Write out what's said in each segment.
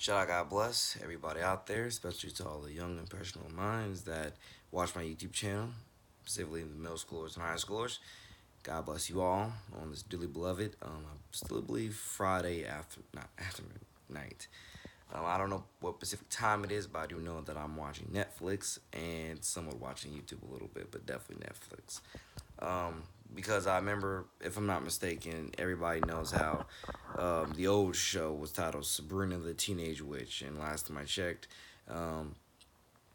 Shout out, God bless everybody out there, especially to all the young impressionable minds that watch my YouTube channel, specifically the middle schoolers and high schoolers. God bless you all on this dearly beloved, I still believe Friday not afternoon, night. I don't know what specific time it is, but I do know that I'm watching Netflix and somewhat watching YouTube a little bit, but definitely Netflix. Um, because I remember, if I'm not mistaken, everybody knows how the old show was titled Sabrina the Teenage Witch, and last time I checked, um,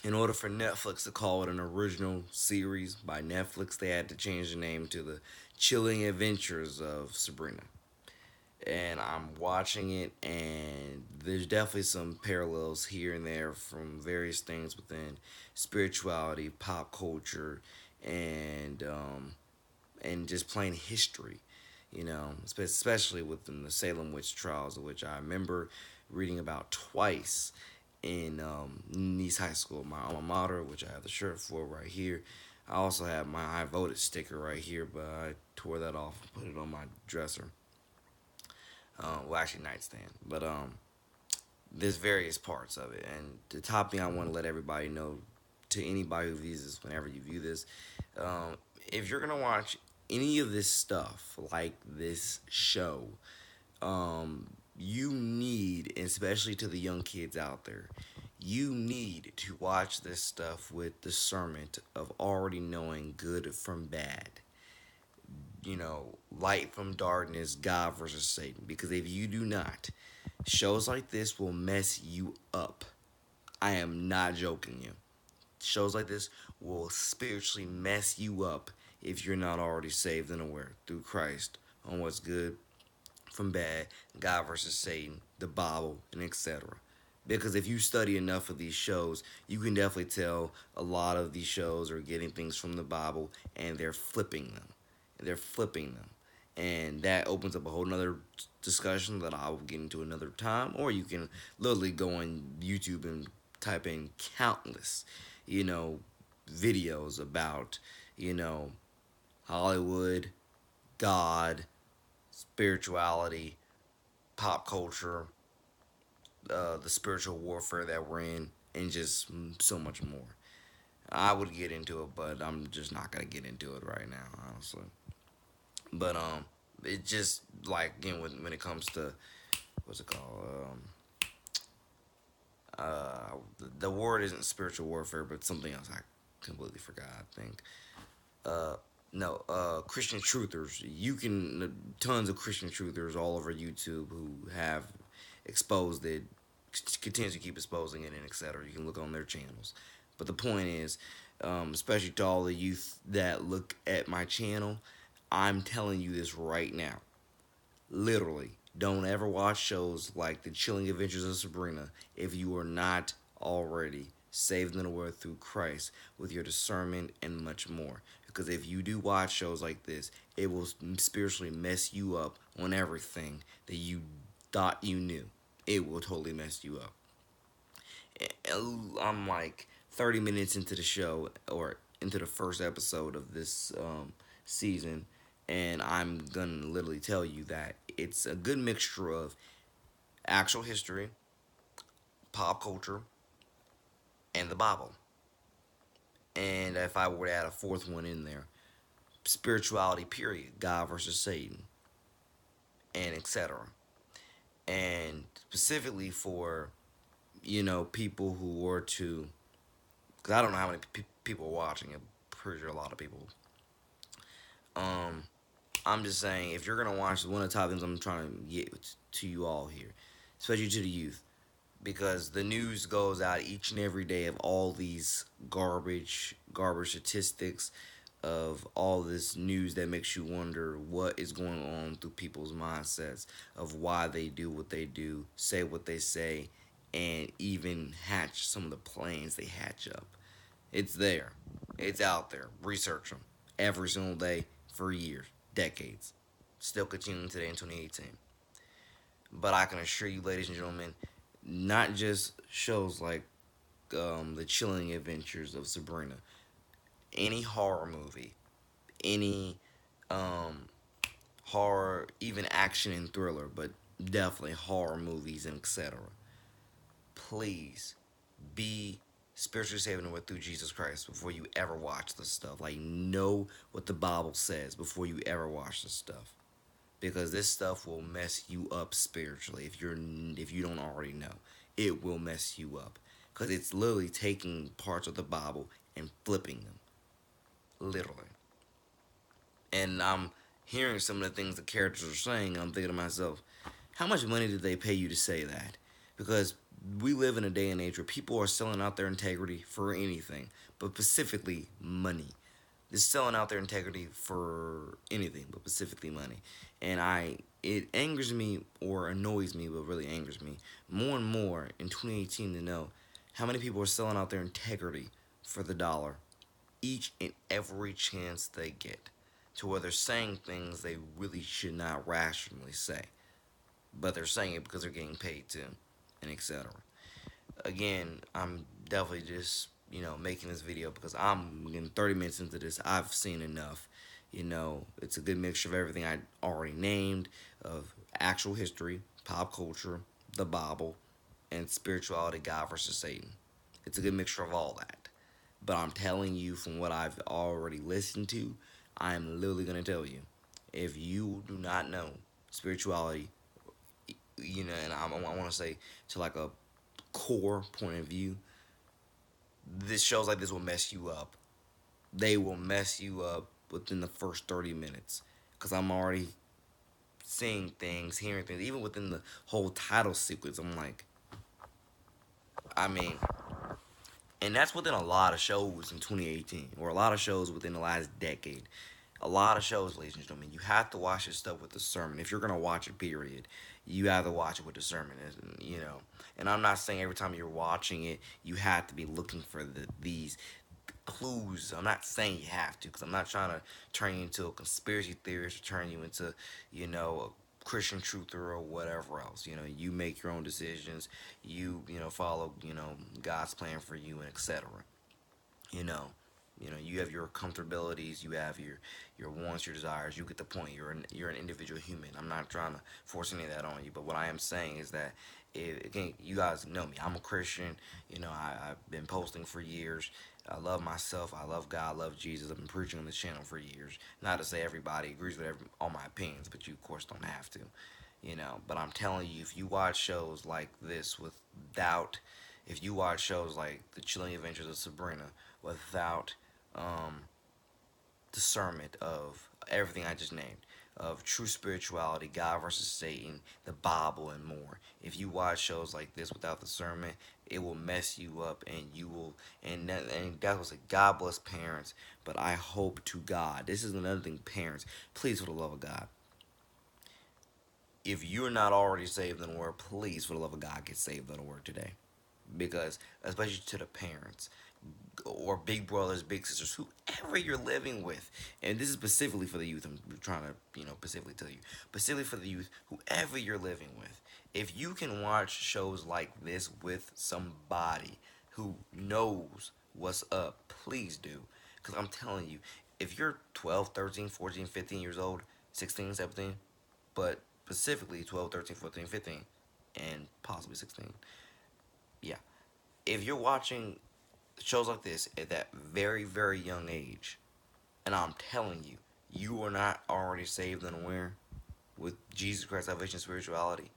in order for Netflix to call it an original series by Netflix, they had to change the name to the Chilling Adventures of Sabrina. And I'm watching it, and there's definitely some parallels here and there from various things within spirituality, pop culture, and just plain history. Especially within the Salem witch trials, of which I remember reading about twice in Nice High School, my alma mater, which I have the shirt for right here. I also have my I voted sticker right here, but I tore that off and put it on my dresser. Well, actually, nightstand. But there's various parts of it, and the top thing I want to let everybody know, to anybody who views this, whenever you view this, um, if you're gonna watch any of this stuff, like this show, you need, especially to the young kids out there, you need to watch this stuff with discernment of already knowing good from bad. Light from darkness, God versus Satan. Because if you do not, shows like this will mess you up. I am not joking you. Shows like this will spiritually mess you up if you're not already saved and aware through Christ on what's good from bad, God versus Satan, the Bible, and etc. Because if you study enough of these shows, you can definitely tell a lot of these shows are getting things from the Bible and they're flipping them. They're flipping them. And that opens up a whole nother discussion that I will get into another time. Or you can literally go on YouTube and type in countless, you know, videos about, you know, Hollywood, God, spirituality, pop culture, the spiritual warfare that we're in, and just so much more. I would get into it, but I'm just not gonna get into it right now, honestly. But it just like again when it comes to what's it called? The word isn't spiritual warfare, but something else I completely forgot. I think. Uh, no, Christian truthers. You can tons of Christian truthers all over YouTube who have exposed it, continues to keep exposing it, and etc. You can look on their channels. But the point is, especially to all the youth that look at my channel, I'm telling you this right now. Literally, don't ever watch shows like The Chilling Adventures of Sabrina if you are not already saved in the Word through Christ with your discernment and much more. Because if you do watch shows like this, it will spiritually mess you up on everything that you thought you knew. It will totally mess you up. I'm like 30 minutes into the show or into the first episode of this season, and I'm gonna literally tell you that it's a good mixture of actual history, pop culture, and the Bible. And if I were to add a fourth one in there, spirituality, period, God versus Satan, and etc. And specifically for people who were to, because I don't know how many people are watching it. Pretty sure a lot of people. Um, I'm just saying, if you're gonna watch, one of the top things I'm trying to get to you all here, especially to the youth, because the news goes out each and every day of all these garbage statistics, of all this news that makes you wonder what is going on through people's mindsets of why they do what they do, say what they say, and even hatch some of the plans they hatch up. It's there. It's out there. Research them every single day for years, decades. Still continuing today in 2018. But I can assure you, ladies and gentlemen, not just shows like The Chilling Adventures of Sabrina, any horror movie, any um, horror, even action and thriller, but definitely horror movies and etc. please be spiritually saved and through Jesus Christ before you ever watch this stuff. Like, know what the Bible says before you ever watch this stuff, because this stuff will mess you up spiritually if you don't already know. It will mess you up because it's literally taking parts of the Bible and flipping them, literally. And I'm hearing some of the things the characters are saying. I'm thinking to myself, how much money did they pay you to say that? Because we live in a day and age where people are selling out their integrity for anything, but specifically money. They're selling out their integrity for anything, but specifically money. And it angers me or annoys me, but really angers me more and more in 2018 to know how many people are selling out their integrity for the dollar each and every chance they get, to where they're saying things they really should not rationally say, but they're saying it because they're getting paid to, and etc. Again, I'm definitely just making this video because I'm getting 30 minutes into this. I've seen enough. It's a good mixture of everything I already named, of actual history, pop culture, the Bible, and spirituality, God versus Satan. It's a good mixture of all that. But I'm telling you, from what I've already listened to, I'm literally going to tell you, if you do not know spirituality, and I want to say to like a core point of view, this shows like this will mess you up. They will mess you up within the first 30 minutes. Because I'm already seeing things, hearing things, even within the whole title sequence. I'm like, I mean, and that's within a lot of shows in 2018, or a lot of shows within the last decade. A lot of shows, ladies and gentlemen, you have to watch this stuff with discernment. If you're gonna watch it, period, you have to watch it with discernment. And I'm not saying every time you're watching it, you have to be looking for these clues. I'm not saying you have to, because I'm not trying to turn you into a conspiracy theorist or turn you into, a Christian truther or whatever else. You make your own decisions. You follow, God's plan for you, and etc. You know, you have your comfortabilities, you have your wants, your desires. You get the point. You're an individual human. I'm not trying to force any of that on you, but what I am saying is that, again, you guys know me. I'm a Christian. I've been posting for years. I love myself. I love God. I love Jesus. I've been preaching on this channel for years. Not to say everybody agrees with all my opinions, but you of course don't have to. But I'm telling you, if you watch shows like this without, if you watch shows like The Chilling Adventures of Sabrina without discernment of everything I just named, of true spirituality, God versus Satan, the Bible, and more. If you watch shows like this without discernment, it will mess you up, and you will. And that was a God bless parents. But I hope to God, this is another thing, parents, please, for the love of God, if you're not already saved in the Word, please, for the love of God, get saved in the Word today. Because, especially to the parents, or big brothers, big sisters, whoever you're living with, and this is specifically for the youth, I'm trying to, specifically tell you, specifically for the youth, whoever you're living with, if you can watch shows like this with somebody who knows what's up, please do. Because I'm telling you, if you're 12, 13, 14, 15 years old, 16, 17, but specifically 12, 13, 14, 15, and possibly 16, yeah. If you're watching shows like this at that very, very young age, and I'm telling you, you are not already saved and aware with Jesus Christ, salvation, spirituality,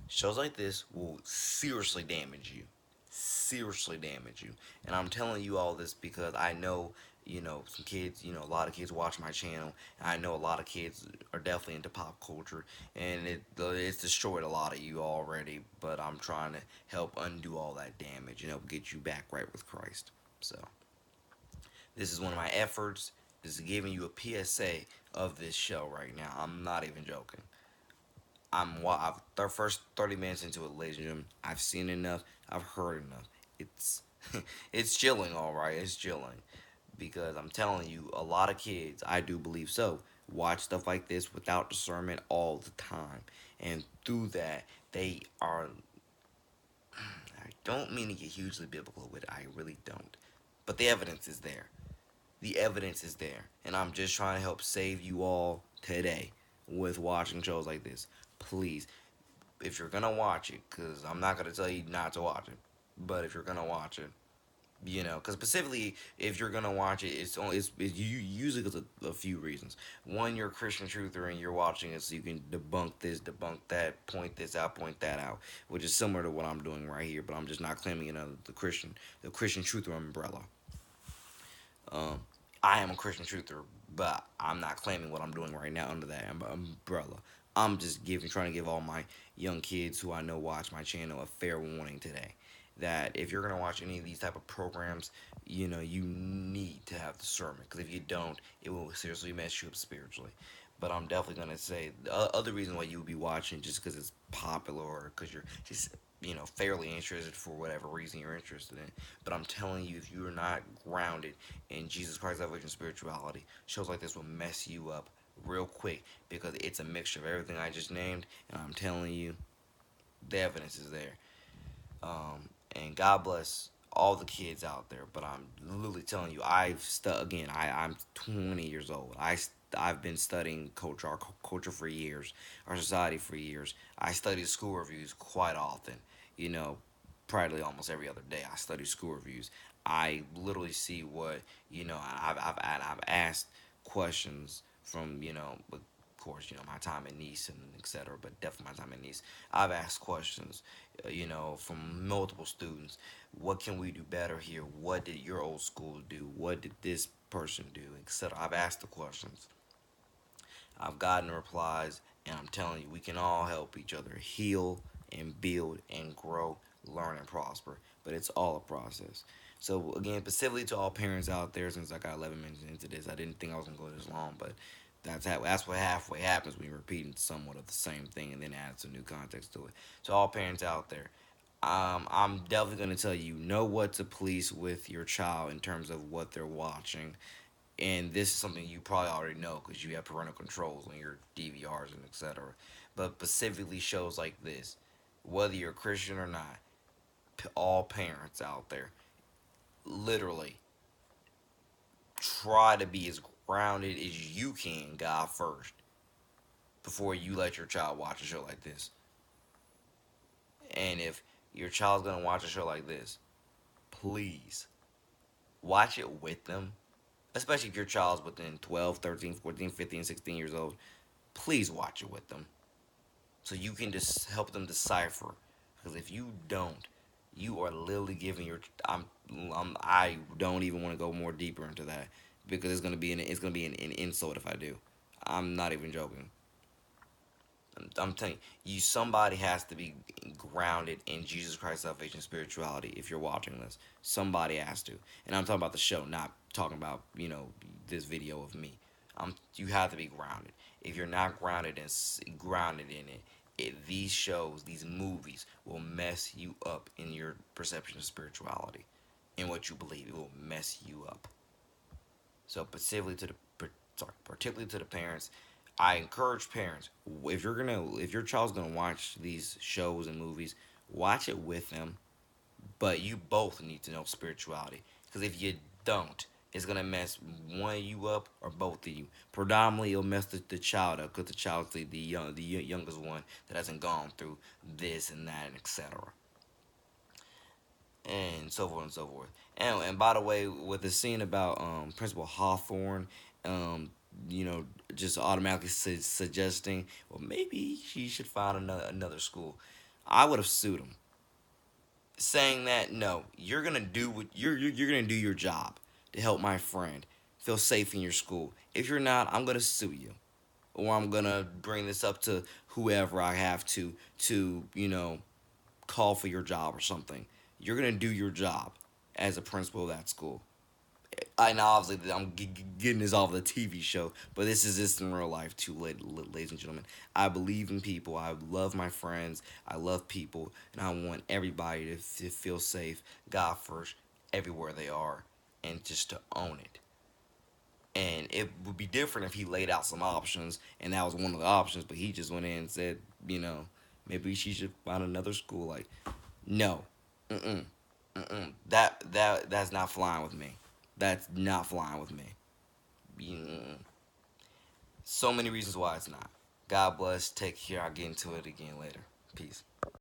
shows like this will seriously damage you. Seriously damage you. And I'm telling you all this because I know, some kids, a lot of kids watch my channel. And I know a lot of kids are definitely into pop culture. And it's destroyed a lot of you already. But I'm trying to help undo all that damage and help get you back right with Christ. So, this is one of my efforts. This is giving you a PSA of this show right now. I'm not even joking. I've the first 30 minutes into it, ladies and gentlemen. I've seen enough. I've heard enough. It's it's chilling, all right. It's chilling because I'm telling you, a lot of kids, I do believe so, watch stuff like this without discernment all the time, and through that, they are. I don't mean to get hugely biblical with it. I really don't, but the evidence is there. The evidence is there, and I'm just trying to help save you all today with watching shows like this. Please, if you're gonna watch it, because I'm not gonna tell you not to watch it, but if you're gonna watch it, because specifically if you're gonna watch it, it's you usually because of a few reasons. One, you're a Christian truther and you're watching it so you can debunk this, debunk that, point this out, point that out, which is similar to what I'm doing right here, but I'm just not claiming it under the Christian truther umbrella. Um, I am a Christian truther, but I'm not claiming what I'm doing right now under that umbrella. I'm just trying to give all my young kids who I know watch my channel a fair warning today that if you're gonna watch any of these type of programs, you need to have discernment because if you don't, it will seriously mess you up spiritually. But I'm definitely gonna say the other reason why you would be watching just because it's popular or because you're just fairly interested for whatever reason you're interested in. But I'm telling you, if you are not grounded in Jesus Christ, salvation, spirituality, shows like this will mess you up real quick because it's a mixture of everything I just named, and I'm telling you, the evidence is there. And God bless all the kids out there. But I'm literally telling you, I'm 20 years old. I've been studying culture, our culture for years, our society for years. I study school reviews quite often. You know, Practically almost every other day. I study school reviews. I literally see what I've asked questions from of course my time in Nice and etc. But definitely my time in Nice. I've asked questions, from multiple students. What can we do better here? What did your old school do? What did this person do? Etc. I've asked the questions. I've gotten replies, and I'm telling you, we can all help each other heal and build and grow, learn and prosper. But it's all a process. So again, specifically to all parents out there, since I got 11 minutes into this, I didn't think I was gonna go this long, but that's what halfway happens when you're repeating somewhat of the same thing and then add some new context to it. To all parents out there, I'm definitely gonna tell you know what to police with your child in terms of what they're watching, and this is something you probably already know because you have parental controls on your DVRs and etc. But specifically shows like this, whether you're a Christian or not, all parents out there, literally try to be as grounded as you can, God first, before you let your child watch a show like this. And if your child's gonna watch a show like this, please watch it with them, especially if your child's within 12, 13, 14, 15, 16 years old. Please watch it with them so you can just help them decipher. Because if you don't, you are literally giving I don't even want to go more deeper into that because it's gonna be an insult if I do. I'm not even joking. I'm telling you, somebody has to be grounded in Jesus Christ, salvation, spirituality. If you're watching this, somebody has to, and I'm talking about the show, not talking about this video of me. You have to be grounded. If you're not grounded in these shows, these movies will mess you up in your perception of spirituality, in what you believe. It will mess you up. So particularly to the parents, I encourage parents, if your child's gonna watch these shows and movies, watch it with them. But you both need to know spirituality, because if you don't, it's gonna mess one of you up or both of you. Predominantly, it'll mess the child up because the child's the youngest one that hasn't gone through this and that and etc. And so forth and so forth. And by the way, with the scene about Principal Hawthorne, um, you know, just automatically suggesting, well, maybe she should find another school. I would have sued him, saying that no, you're gonna do what you're gonna do your job to help my friend feel safe in your school. If you're not, I'm gonna sue you, or I'm gonna bring this up to whoever I have to call for your job or something. You're gonna do your job as a principal of that school. I know obviously that I'm getting this off of the TV show, but this is just in real life too, ladies and gentlemen. I believe in people. I love my friends. I love people, and I want everybody to feel safe. God first, everywhere they are, and just to own it. And it would be different if he laid out some options, and that was one of the options. But he just went in and said, maybe she should find another school. Like, no, mm-mm, mm-mm. That's not flying with me. That's not flying with me. Mm-mm. So many reasons why it's not. God bless. Take care. I'll get into it again later. Peace.